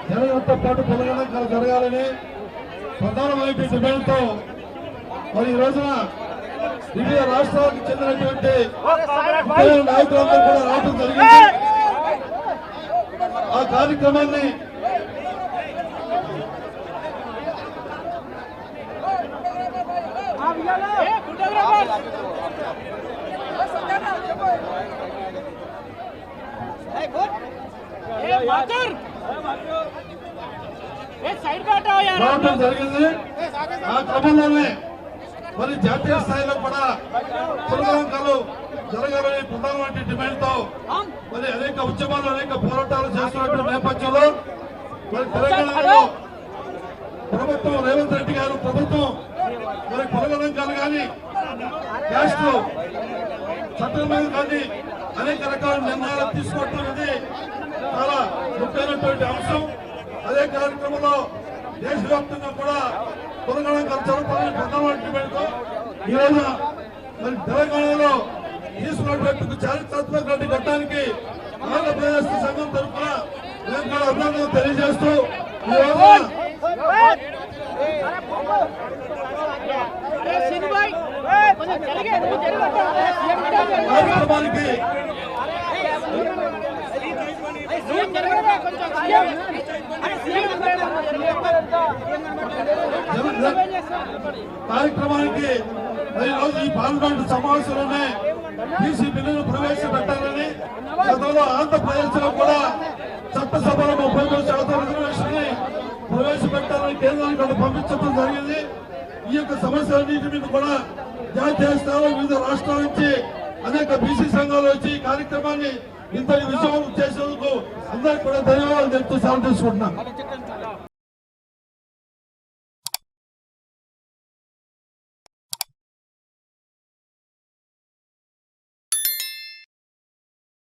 జరగడంతో పాటు పొలగడంకాలు జరగాలని ప్రధానమైన డిమాండ్తో మరి ఈ రోజున వివిధ రాష్ట్రాలకు చెందినటువంటి నాయకులందరూ కూడా రావడం జరిగింది. ఆ కార్యక్రమాన్ని రావడం జరిగింది. ఆ క్రమంలోనే మరి జాతీయ స్థాయిలో కూడా పొలగడంకాలు జరగాలని ప్రధానమైన డిమాండ్తో మరి అనేక ఉద్యమాలు అనేక పోరాటాలు చేస్తున్నటువంటి నేపథ్యంలో మరి తెలంగాణలో ప్రభుత్వం రేవంత్ రెడ్డి గారు ప్రభుత్వం మరి పొలగడంకాలు కానీ క్యాస్ట్ చట్టం మీద కానీ అనేక రకాల నిర్ణయాలు తీసుకోవటం అనేది చాలా ముఖ్యమైనటువంటి అంశం. అదే కార్యక్రమంలో దేశవ్యాప్తంగా కూడా పొలగడంకాలు జరపాలని ప్రధానమైన డిమాండ్తో ఈ రోజు మరి తెలంగాణలో తీసుకున్నటువంటి చారిత్రాత్మక ఘట్టానికి ఆంధ్రప్రదేశ్ సంఘం తరఫున మేము కూడా అభినందనలు తెలియజేస్తూ కార్యక్రమానికి ఈరోజు ఈ పార్లమెంటు సమావేశంలోనే బీసీ బిల్లును ప్రవేశపెట్టాలని గతంలో ఆంధ్రప్రదేశ్ లో కూడా చట్టసభలో 33% రిజర్వేషన్ ని ప్రవేశపెట్టాలని కేంద్రానికి పంపించడం జరిగింది. ఈ యొక్క సమస్యలన్నింటి మీద కూడా జాతీయ స్థాయిలో వివిధ రాష్ట్రాల నుంచి అనేక బీసీ సంఘాలు వచ్చి ఈ కార్యక్రమాన్ని ఇంత విజయవంతం చేసేందుకు అందరికీ కూడా ధన్యవాదాలు తెలుపుతూ సెలవు తీసుకుంటున్నాను.